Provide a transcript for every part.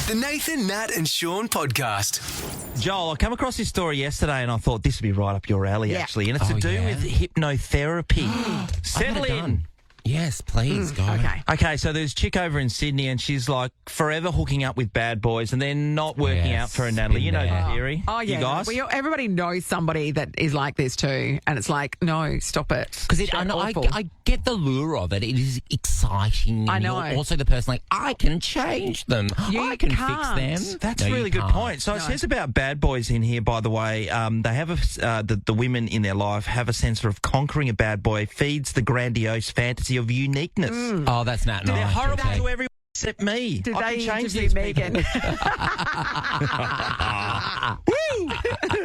The Nathan, Nat and Shaun podcast. Joel, I came across this story yesterday and I thought this would be right up your alley, actually. And it's to do with hypnotherapy. Settle in. Yes, please, go. Okay, so there's a chick over in Sydney and she's like forever hooking up with bad boys and they're not working out for her, Natalie. You know the theory. Oh, yeah. You guys? Well, everybody knows somebody that is like this too. And it's like, no, stop it. Because I get the lure of it. It is exciting. I know. You're also the person like, I can change them. I can fix them. That's a really good point. So it says about bad boys in here, by the way, they have the women in their life have a sense of conquering a bad boy, feeds the grandiose fantasy of uniqueness. Oh, that's Nat and I. They're horrible to everyone except me. Did I they can change interview these Megan?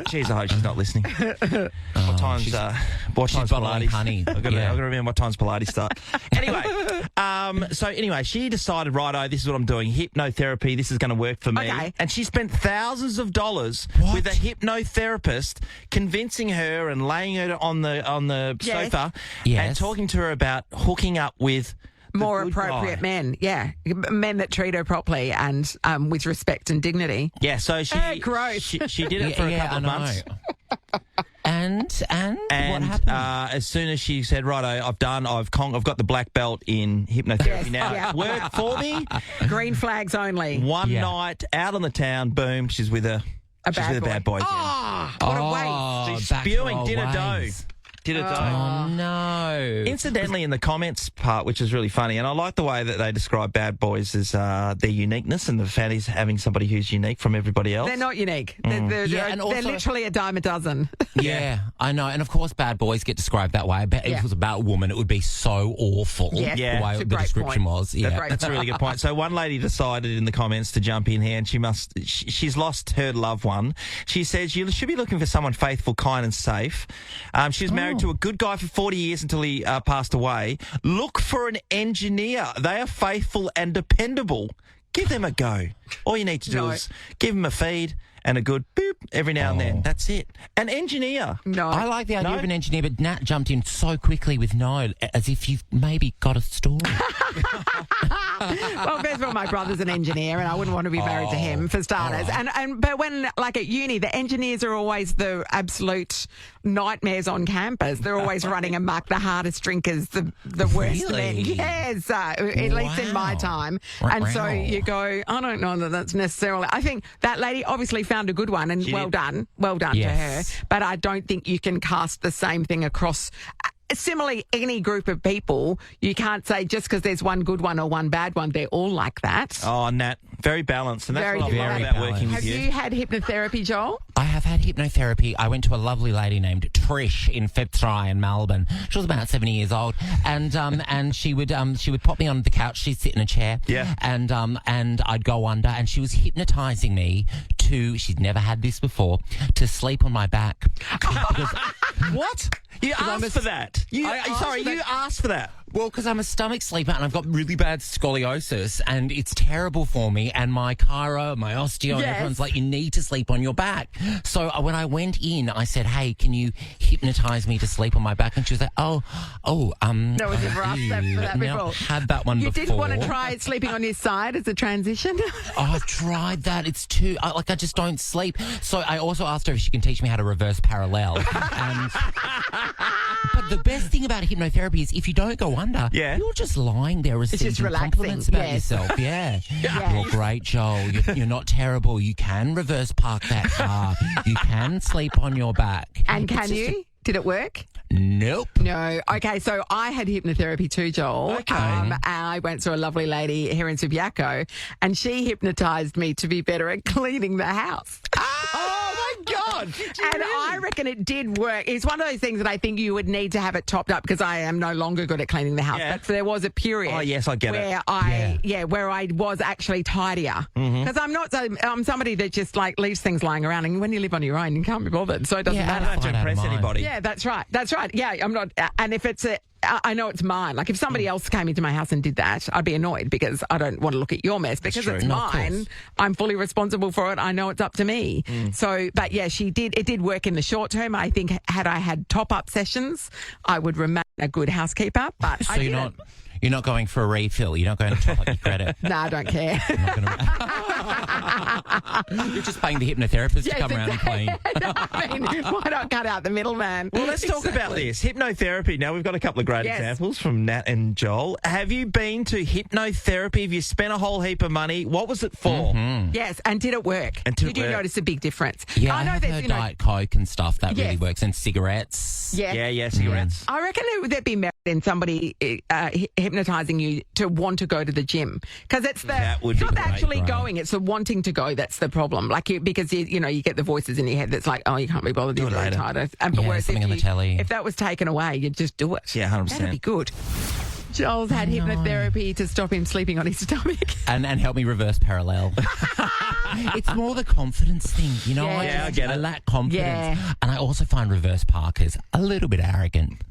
Jeez, I hope she's not listening. What time's bottling Pilates? honey. I've got to remember what time's Pilates start. Anyway, she decided, righto, this is what I'm doing. Hypnotherapy, this is going to work for me. Okay. And she spent thousands of dollars with a hypnotherapist convincing her and laying her on the sofa and talking to her about hooking up with More appropriate men, men that treat her properly and with respect and dignity. Yeah, so she gross. she did it for a couple of months. And what happened? As soon as she said, righto, I've got the black belt in hypnotherapy now. Yeah. It's worked for me. Green flags only. One night out on the town, boom, she's with a bad boy. Oh, what a waste. She's spewing dinner dough. Oh, no. Incidentally, in the comments part, which is really funny, and I like the way that they describe bad boys as their uniqueness and the fanny's having somebody who's unique from everybody else. They're not unique. They're literally a dime a dozen. Yeah, I know. And, of course, bad boys get described that way. If it was about a woman, it would be so awful the way the description was. Yeah, That's a really good point. So one lady decided in the comments to jump in here, and she's lost her loved one. She says, you should be looking for someone faithful, kind and safe. She's married to a good guy for 40 years until he passed away. Look for an engineer. They are faithful and dependable. Give them a go. All you need to do is give them a feed and a good boop every now and then. That's it. An engineer. No. I like the idea of an engineer, but Nat jumped in so quickly with no, as if you've maybe got a story. Well, first of all, my brother's an engineer, and I wouldn't want to be married to him for starters. Right. But when, like at uni, the engineers are always the absolute nightmares on campus. They're always running amok, the hardest drinkers, the worst men. Yes, at least in my time. And so you go, I don't know that that's necessarily. I think that lady obviously found a good one, and well done to her. But I don't think you can cast the same thing across. Similarly, any group of people, you can't say just because there's one good one or one bad one, they're all like that. Oh, Nat, very balanced. And that's what I love about working with you. Have you had hypnotherapy, Joel? I have had hypnotherapy. I went to a lovely lady named Trish in Fitzroy in Melbourne. She was about 70 years old, and she would pop me on the couch. She'd sit in a chair, and I'd go under, and she was hypnotising me to. She'd never had this before, to sleep on my back. What? You asked for that? You asked for that? Well, because I'm a stomach sleeper and I've got really bad scoliosis and it's terrible for me. And my chiro, my osteo, and everyone's like, you need to sleep on your back. So when I went in, I said, hey, can you hypnotise me to sleep on my back? And she was like, no, we've never asked for that before. Had that one before. You didn't want to try sleeping on your side as a transition? I've tried that. It's too, I just don't sleep. So I also asked her if she can teach me how to reverse parallel. But the best thing about hypnotherapy is if you don't go under, you're just lying there receiving compliments about yourself. You're great, Joel. You're not terrible. You can reverse park that car. You can sleep on your back. And can you? Did it work? Nope. No. Okay, so I had hypnotherapy too, Joel. Okay. I went to a lovely lady here in Subiaco, and she hypnotised me to be better at cleaning the house. Oh, my God. And I reckon it did work. It's one of those things that I think you would need to have it topped up because I am no longer good at cleaning the house. But there was a period I get it. Where I was actually tidier. Because I'm somebody that just like leaves things lying around, and when you live on your own, you can't be bothered. So it doesn't matter. I don't have to impress anybody. Yeah, that's right. Yeah, I'm not. And if it's I know it's mine. Like if somebody else came into my house and did that, I'd be annoyed because I don't want to look at your mess because it's mine. I'm fully responsible for it. I know it's up to me. So, but yeah, she did. It did work in the short term. I think had I had top up sessions, I would remain a good housekeeper. But so I didn't. You're not going for a refill. You're not going to top up your credit. No, I don't care. You're just paying the hypnotherapist to come around and clean. I mean, why not cut out the middleman? Well, let's talk about this. Hypnotherapy. Now, we've got a couple of great examples from Nat and Joel. Have you been to hypnotherapy? Have you spent a whole heap of money? What was it for? Mm-hmm. Yes, and did it work? And did you notice a big difference? Yeah, I know I've there's, heard you know, Diet Coke and stuff. That really works. And cigarettes. Yeah, cigarettes. I reckon there'd be merit in somebody hypnotising you to want to go to the gym, because it's That would it's be not great, actually right. going; it's the wanting to go that's the problem. Like because you get the voices in your head that's like, oh, you can't be bothered, Do you're it very later. tired. And but Yeah, whereas something on the telly. if that was taken away, you'd just do it. Yeah, 100%. That'd be good. Joel's had hypnotherapy to stop him sleeping on his stomach. And help me reverse parallel. It's more the confidence thing, you know. Yeah, I get it. I lack confidence, Yeah. and I also find reverse parkers a little bit arrogant.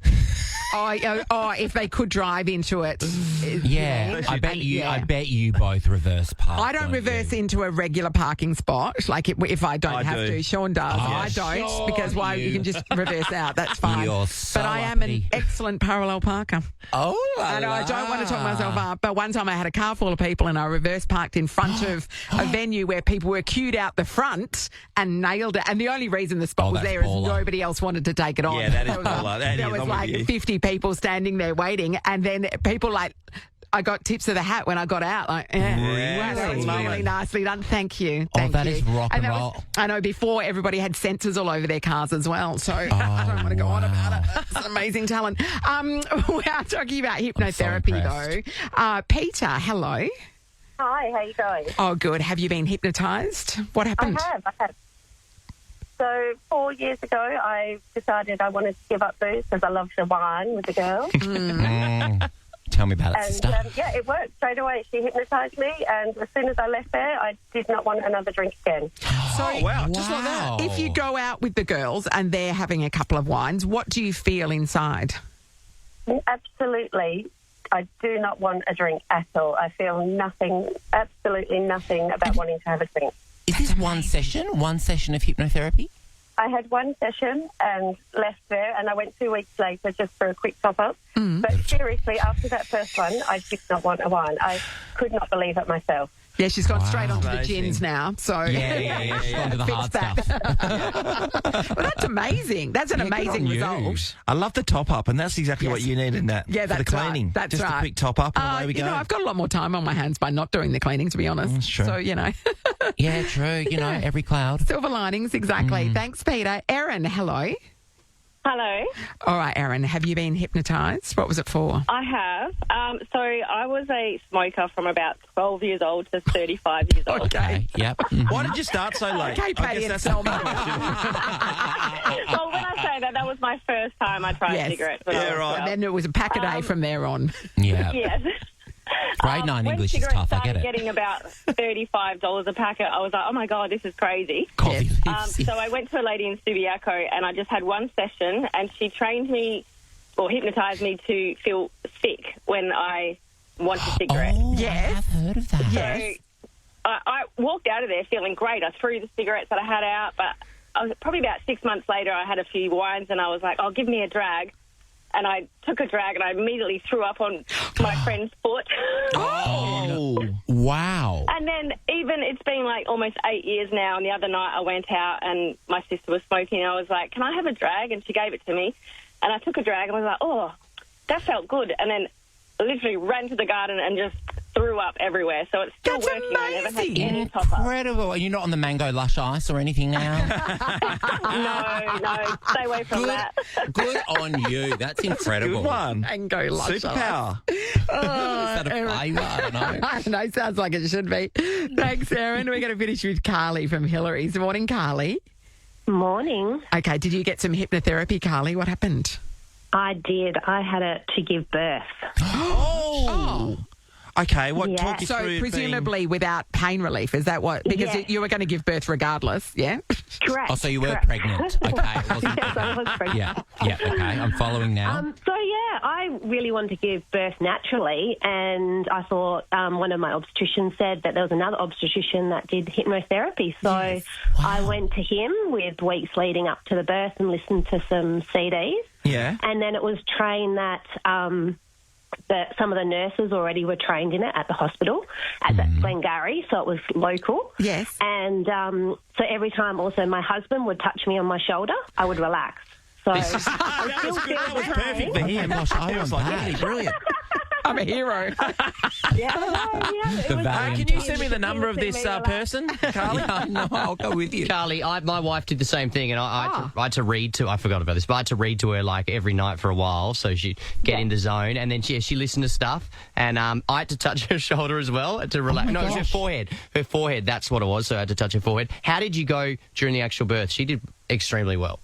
If they could drive into it. Yeah, I bet you. Yeah. I bet you both reverse park. I don't reverse into a regular parking spot. Like if I don't I have do. to. Sean does. Oh, I don't Sean, because why you can just reverse out. That's fine. You're so but I am an uppity. excellent parallel parker. Oh, I know I don't want to talk myself up, but one time I had a car full of people and I reverse parked in front of a venue where people were queued out the front and nailed it. And the only reason the spot was that's there is baller. nobody else wanted to take it on. Yeah, that is There was baller. That there is, was I'm with like you. 50 people standing there waiting, and then people like. I got tips of the hat when I got out. Like, wow, that was Really? really nicely done. Thank you. Oh, Thank that you. is rock and that was- roll. I know before everybody had sensors all over their cars as well. So I don't want to go on about it. That's an amazing talent. We are talking about hypnotherapy though. Peter, hello. Hi, how you going? Oh, good. Have you been hypnotised? What happened? I have. So 4 years ago, I decided I wanted to give up booze because I love to wine with the girl. Tell me about it, And sister. it worked straight away. She hypnotised me, and as soon as I left there, I did not want another drink again. Oh, wow. Just like that. Wow. If you go out with the girls and they're having a couple of wines, what do you feel inside? Absolutely, I do not want a drink at all. I feel nothing, absolutely nothing about wanting to have a drink. Is this one session of hypnotherapy? I had one session and left there, and I went 2 weeks later just for a quick top-up. But seriously, after that first one, I did not want a wine. I could not believe it myself. Yeah, she's gone straight onto the Amazing. gins now. So Yeah. She's gone to the Fix hard that. stuff. Well, that's amazing. That's an Yeah, good amazing on you. result. I love the top up, and that's exactly what Yes. you needed, Nat. Yeah, for the that's right. cleaning. That's just right. a quick top up, and away we go. I've got a lot more time on my hands by not doing the cleaning, to be honest. That's true. So, Yeah, true. You know, every cloud. silver linings, exactly. Thanks, Peter. Erin, hello. Hello. All right, Erin, have you been hypnotised? What was it for? I have. So I was a smoker from about 12 years old to 35 years old. Okay. Yep. Why did you start so late? Okay, Patty and Selma. Well, when I say that was my first time I tried Yes. cigarettes. When Yeah, I was right. 12. And then it was a pack a day from there on. Yeah. Yes. Grade 9 when English is cigarettes tough. I get started it. getting about $35 a packet, I was like, oh my God, this is crazy. Coffee. So I went to a lady in Subiaco and I just had one session and she trained me or hypnotised me to feel sick when I want a cigarette. Oh, Yes. I have heard of that. Yes. I walked out of there feeling great. I threw the cigarettes that I had out, but I was probably about 6 months later, I had a few wines and I was like, oh, give me a drag. And I took a drag and I immediately threw up on my friend's foot. Oh. Wow. And then even it's been like almost 8 years now, and the other night I went out and my sister was smoking and I was like, can I have a drag? And she gave it to me. And I took a drag and I was like, oh, that felt good. And then literally ran to the garden and just threw up everywhere. So it's still That's working. I never had amazing. any top-up. Incredible. Are you not on the mango lush ice or anything now? No, stay away from Good. that. Good on you. That's incredible. Good one. And go lush. Superpower. Is that a flavour? I don't know. I don't know, sounds like it should be. Thanks, Erin. We're going to finish with Carly from Hillary's. Morning, Carly. Morning. Okay, did you get some hypnotherapy, Carly? What happened? I did. I had it to give birth. Oh. Okay, what? Yeah. Talk you So through it presumably without pain relief, is that what? Because Yeah. you were going to give birth regardless, yeah? Correct. Oh, so you were correct. pregnant. Okay. It wasn't- Yes, I was pregnant. Yeah, okay. I'm following now. So, yeah, I really wanted to give birth naturally, and I thought one of my obstetricians said that there was another obstetrician that did hypnotherapy. So I went to him with weeks leading up to the birth and listened to some CDs. Yeah. And then it was trained that some of the nurses already were trained in it at the hospital at Glengarry, so it was local. Yes. And so every time also my husband would touch me on my shoulder, I would relax. So that was good. That was perfect for him. Gosh, I want that. Really brilliant. I'm a hero. Can you send me the number of this person, Carly? No, I'll go with you. Carly, my wife did the same thing, and I had to read to. I forgot about this, but I had to read to her like every night for a while, so she'd get in the zone, and then she listened to stuff, and I had to touch her shoulder as well to relax. No, it was her forehead. Her forehead. That's what it was. So I had to touch her forehead. How did you go during the actual birth? She did extremely well.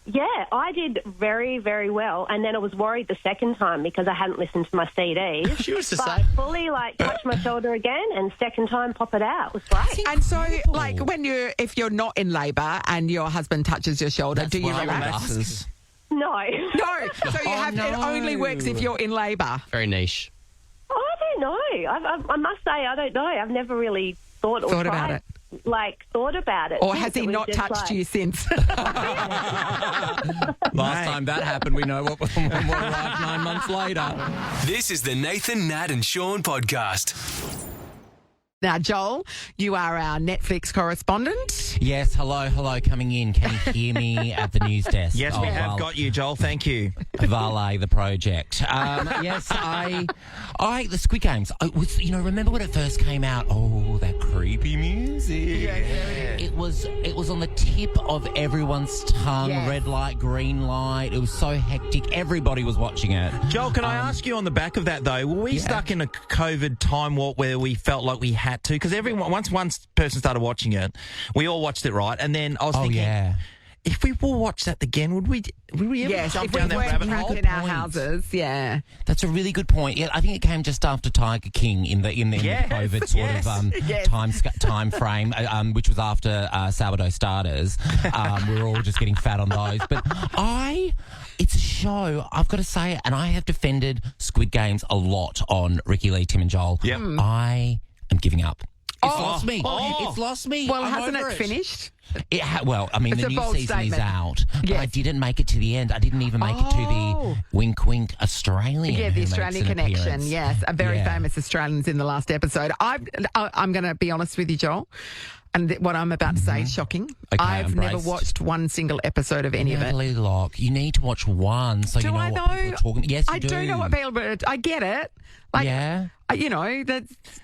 Yeah, I did very, very well. And then I was worried the second time because I hadn't listened to my CDs. She was the but same. Fully, touch my shoulder again, and second time, pop it out. It was great. And so, if you're not in labour and your husband touches your shoulder, do you relax? No. No. So it only works if you're in labour. Very niche. Oh, I don't know. I must say, I don't know. I've never really thought about it. Thought about it. Or has he not touched you since? Last time that happened, we know what arrived 9 months later. This is the Nathan, Nat and Shaun podcast. Now, Joel, you are our Netflix correspondent. Yes, hello, coming in. Can you hear me at the news desk? Yes, we have got you, Joel. Thank you. Valet the project. Yes, the Squid Games. Remember when it first came out? Oh, that creepy music. Yeah. It was on the tip of everyone's tongue. Yes. Red light, green light. It was so hectic. Everybody was watching it. Joel, can I ask you on the back of that, though, were we stuck in a COVID time warp where we felt like we had to? Because once one person started watching it, we all watched it, right? And then I was thinking, if we will watch that again, would we ever jump down that rabbit hole? In our houses, yeah. That's a really good point. Yeah, I think it came just after Tiger King in the COVID sort of time frame, which was after Sourdough Starters. We were all just getting fat on those. But it's a show, I've got to say, and I have defended Squid Games a lot on Ricky Lee, Tim and Joel. Yep. I am giving up. It's lost me. It's lost me. Well, I'm hasn't over it finished? The new season statement. is out, but Yes. I didn't make it to the end. I didn't even make it to the wink Australian. Yeah, who the makes Australian an connection. appearance. Yes, a very famous Australian's in the last episode. I'm going to be honest with you, Joel, and what I'm about to say is shocking. Okay, I've never watched one single episode of any of it. Natalie Locke, you need to watch one so you know what people are talking. Yes, you I do know what people, but I get it.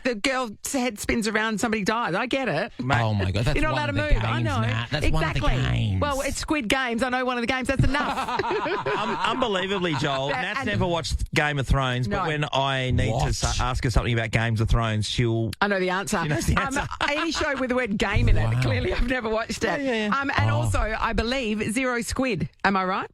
The girl's head spins around, somebody dies. I get it. Oh my God, that's You're not one allowed of to the move. games, I know. Nat. That's exactly. one of the games. Well, it's Squid Games. I know one of the games. That's enough. Unbelievably, Joel, Nat's never watched Game of Thrones, but No. when I need to ask her something about Games of Thrones, she'll... I know the answer. She knows the answer. Any show with the word game in it, clearly I've never watched it. Yeah. And also, I believe, Zero Squid. Am I right?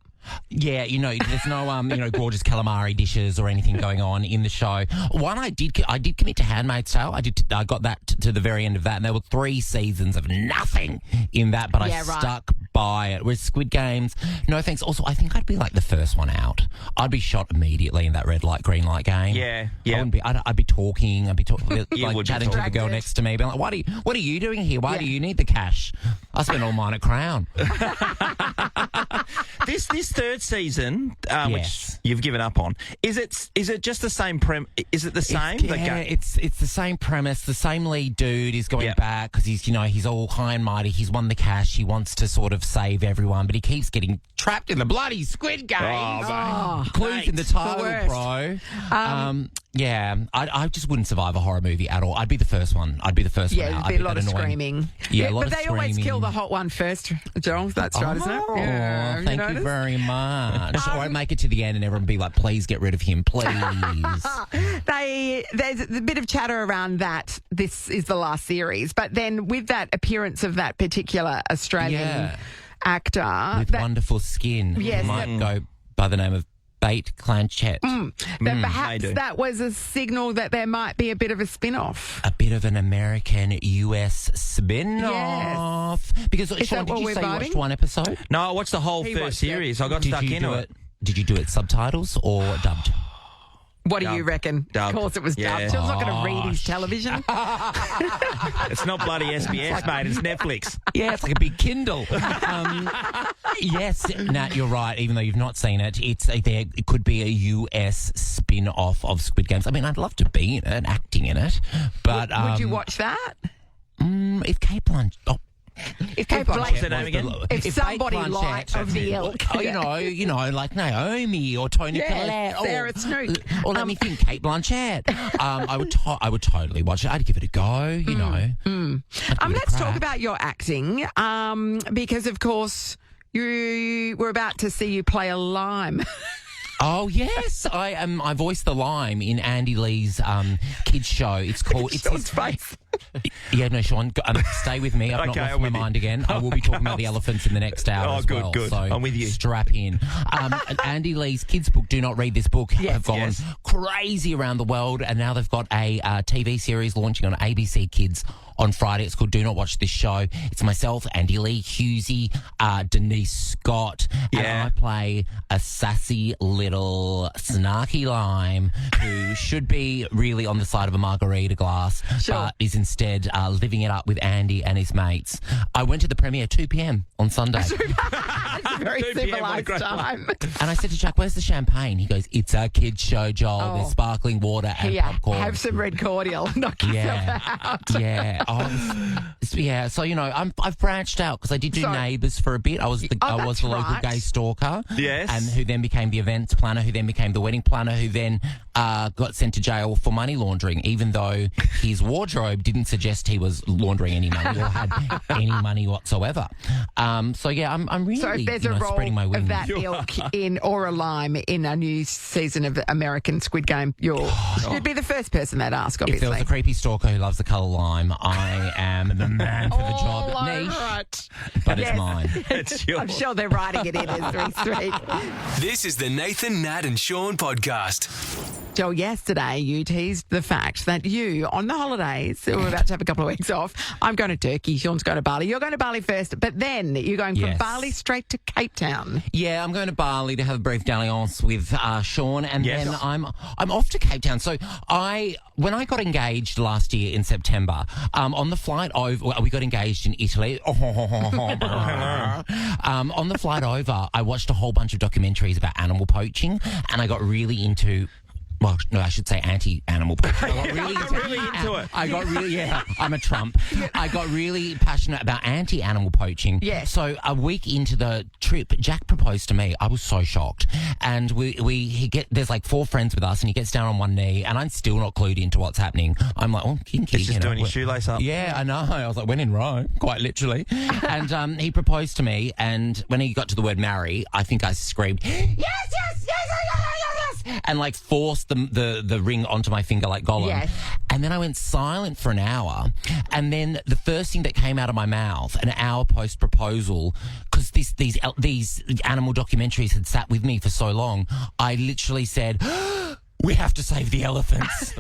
Yeah, there's no gorgeous calamari dishes or anything going on in the show. One, I did commit to Handmaid's Tale. I got that to the very end of that, and there were 3 seasons of nothing in that, but I stuck by it. Whereas Squid Games, no thanks. Also, I think I'd be like the first one out. I'd be shot immediately in that red light, green light game. Yeah. I'd be talking. I'd be talking, chatting to the girl next to me, being like, "What are you doing here? Why do you need the cash? I spent all mine at Crown." This third season, Yes. which you've given up on, is it just the same Is it the same? It's the same premise. The same lead dude is going back because he's all high and mighty. He's won the cash. He wants to sort of save everyone, but he keeps getting trapped in the bloody Squid Games. Clues in the title, bro. I just wouldn't survive a horror movie at all. I'd be the first one. I'd be the first one out. There'd be a lot of screaming. Yeah, a lot but of they screaming. always kill the hot one first, Joel. That's right, isn't it? Yeah, Thank you very much. Or I make it to the end and everyone be like, please get rid of him, please. There's a bit of chatter around that. This is the last series. But then with that appearance of that particular Australian actor. With wonderful skin. Yes. Who might go by the name of Bait Clanchett. That perhaps that was a signal that there might be a bit of a spin-off. A bit of an American-US spin-off. Yes. Because, Is Shaun, that did you what say we're you watched vibing? one episode? No, I watched the whole first series. I got stuck into it. Did you do it subtitles or dubbed? What do you reckon? Dubbed. Of course it was dubbed. Yeah. Joel's not going to read his television. It's not bloody SBS, mate. It's Netflix. Yeah, it's like a big Kindle. Yes, Nat, you're right. Even though you've not seen it, it could be a US spin-off of Squid Games. I mean, I'd love to be in it, acting in it, but Would you watch that? If Kate Blanchett. Oh, If Kate What's her name Blanchett, again? if somebody Kate Blanchett, like of the ilk, you know, like Naomi or Tony Collette, Sarah Snook, or let me think, Kate Blanchett. I would totally watch it. I'd give it a go. You know. Let's talk about your acting, because of course you were about to see you play a lime. Oh yes, I voiced the lime in Andy Lee's kids show. It's called. Sean's face. Yeah, no, Sean, stay with me. I've not lost my mind again. I will be talking about the elephants in the next hour as well. Good. So I'm with you. Strap in. Andy Lee's kids' book, Do Not Read This Book, have gone crazy around the world, and now they've got a TV series launching on ABC Kids on Friday. It's called Do Not Watch This Show. It's myself, Andy Lee, Husey, Denise Scott, and I play a sassy little snarky lime who should be really on the side of a margarita glass, but is instead living it up with Andy and his mates. I went to the premiere 2 p.m. on Sunday. It's a very civilised time. And I said to Jack, where's the champagne? He goes, it's a kid's show, Joel. There's sparkling water and popcorn. Have some red cordial. Knock yourself out. Yeah. So, you know, I've branched out because I did do Neighbours for a bit. I was the local gay stalker. Yes. And who then became the events planner, who then became the wedding planner, who then got sent to jail for money laundering, even though his wardrobe didn't suggest he was laundering any money or had any money whatsoever. I'm really So if there's a role spreading my wings. of that ilk in or a lime in a new season of American Squid Game, you'd be the first person they'd ask, obviously. If there was a creepy stalker who loves the colour lime, I am the man for the job. Niche, right. but it's mine. It's yours. I'm sure they're writing it in as we speak. This is the Nathan, Nat and Sean podcast. Joel, yesterday you teased the fact that you, on the holidays, we're about to have a couple of weeks off. I'm going to Turkey, Sean's going to Bali. You're going to Bali first, but then you're going from Bali straight to Cape Town. Yeah, I'm going to Bali to have a brief dalliance with Sean, and then I'm off to Cape Town. So when I got engaged last year in September, on the flight over, we got engaged in Italy. On the flight over, I watched a whole bunch of documentaries about animal poaching, and I got really into. Well, no, I should say anti-animal poaching. I got really into it. I got really, I'm a Trump. I got really passionate about anti-animal poaching. Yes. So a week into the trip, Jack proposed to me. I was so shocked. And there's like 4 friends with us, and he gets down on one knee, and I'm still not clued into what's happening. I'm like, oh, kinky. He's just doing his shoelace up. Yeah, I know. I was like, when in Rome, quite literally. And he proposed to me, and when he got to the word marry, I think I screamed, yes, and like forced the ring onto my finger like Gollum. Yes. And then I went silent for an hour. And then the first thing that came out of my mouth, an hour post proposal, because these animal documentaries had sat with me for so long, I literally said, we have to save the elephants.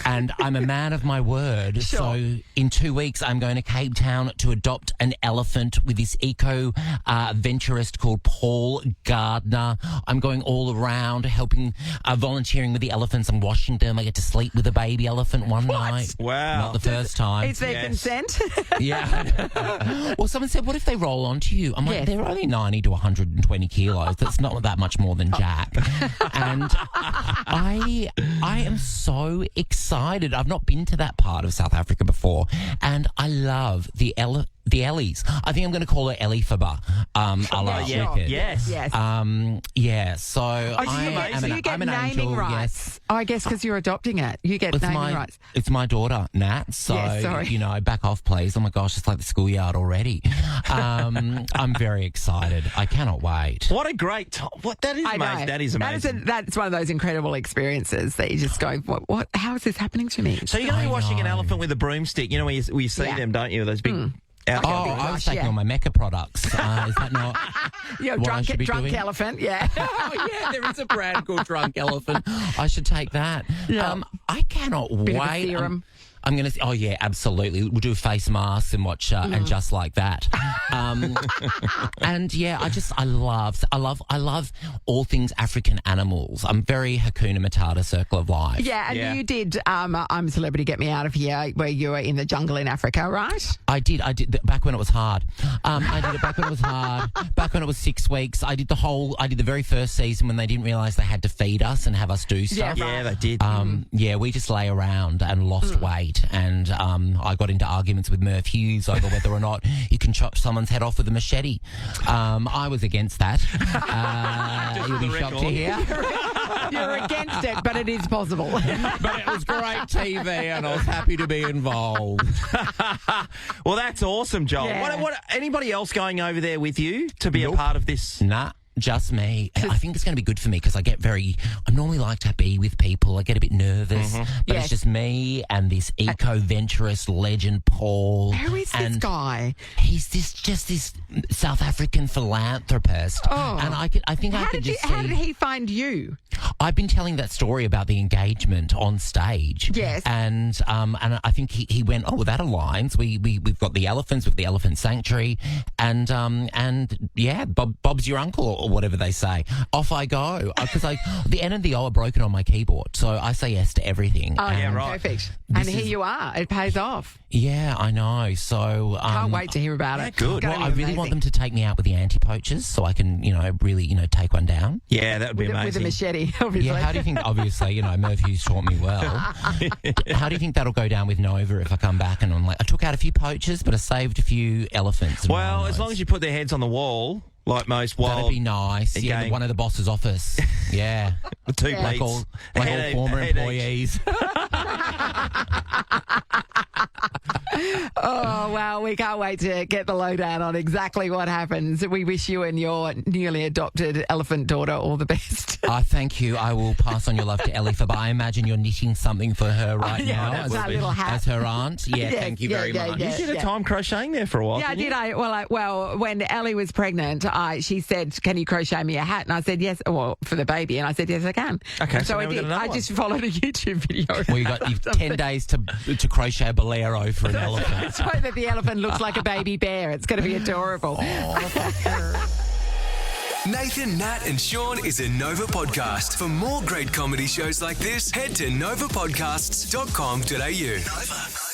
And I'm a man of my word. Sure. So in 2 weeks, I'm going to Cape Town to adopt an elephant with this eco-venturist called Paul Gardner. I'm going all around helping, volunteering with the elephants. I'm washing them. I get to sleep with a baby elephant one night. Wow. Not the first time. Is there consent? Yeah. Well, someone said, what if they roll onto you? I'm like, they're only 90 to 120 kilos. That's not that much more than Jack. And I am so excited. I've not been to that part of South Africa before, and I love the Ellies. I think I'm going to call her Elifaba. A la Wicked. Yes. Yeah. So you get I'm an naming angel, rights. Yes. Oh, I guess because you're adopting it, you get naming rights. It's my daughter, Nat. So back off, please. Oh my gosh, it's like the schoolyard already. I'm very excited. I cannot wait. What a great time. That is amazing. That is amazing. That's one of those incredible experiences that you just go, what? How is this happening to me? So you're going to be washing an elephant with a broomstick. You know where you see them, don't you? Those big... I was taking all my Mecca products. Is that not drunk elephant, yeah. There is a brand called Drunk Elephant. I should take that. Yeah. I cannot wait. Serum. I'm going to say, oh yeah, absolutely. We'll do face masks and watch and just like that. And yeah, I love all things African animals. I'm very Hakuna Matata, circle of life. Yeah, and you did I'm a Celebrity, Get Me Out of Here, where you were in the jungle in Africa, right? I did back when it was hard. I did it back when it was hard. Back when it was 6 weeks. I did the very first season when they didn't realise they had to feed us and have us do stuff. Yeah, they did. Yeah, we just lay around and lost weight, and I got into arguments with Murph Hughes over whether or not you can chop someone's head off with a machete. I was against that. You'll be shocked to hear. You're against it, but it is possible. But it was great TV, and I was happy to be involved. Well, that's awesome, Joel. Yeah. What anybody else going over there with you to be a part of this? Nah. Just me. I think it's going to be good for me because I normally like to be with people. I get a bit nervous, but it's just me and this eco-venturous legend, Paul. Who is this guy? He's this South African philanthropist. Oh. And I think I could just see. How did he find you? I've been telling that story about the engagement on stage. Yes. And I think he went, oh, well, that aligns. We've got the elephants, we've got the elephant sanctuary, and yeah, Bob's your uncle, or whatever they say. Off I go. Because the N and the O are broken on my keyboard, so I say yes to everything. Oh, yeah, right. Perfect. And here you are. It pays off. Yeah, I know. So Can't wait to hear about it. Good. Well, I really want them to take me out with the anti-poachers so I can, really, take one down. Yeah, that would be amazing. With a machete, obviously. Yeah, how do you think, obviously, Murph Hughes taught me well. How do you think that'll go down with Nova if I come back and I'm like, I took out a few poachers, but I saved a few elephants? And Well, rhinos. as long as you put their heads on the wall, like most wild... That'd be nice. Yeah, Again. one of the boss's office. Yeah. The two Like all plates. former employees. Oh, well, we can't wait to get the lowdown on exactly what happens. We wish you and your newly adopted elephant daughter all the best. Thank you. I will pass on your love to Ellie, but I imagine you're knitting something for her right now that little hat. as her aunt. Yeah, Yes, thank you very much. You did a time crocheting there for a while, Yeah, I didn't did. you? Well, when Ellie was pregnant, she said, "Can you crochet me a hat?" And I said, "Yes." Well, for the baby, and I said, "Yes, I can." Okay, so I now we've got did. another I one. just followed a YouTube video. Well, you've 10 days to crochet a bolero for an elephant. so that the elephant looks like a baby bear. It's going to be adorable. Nathan, Nat, and Sean is a Nova podcast. For more great comedy shows like this, head to novapodcasts.com.au. Nova.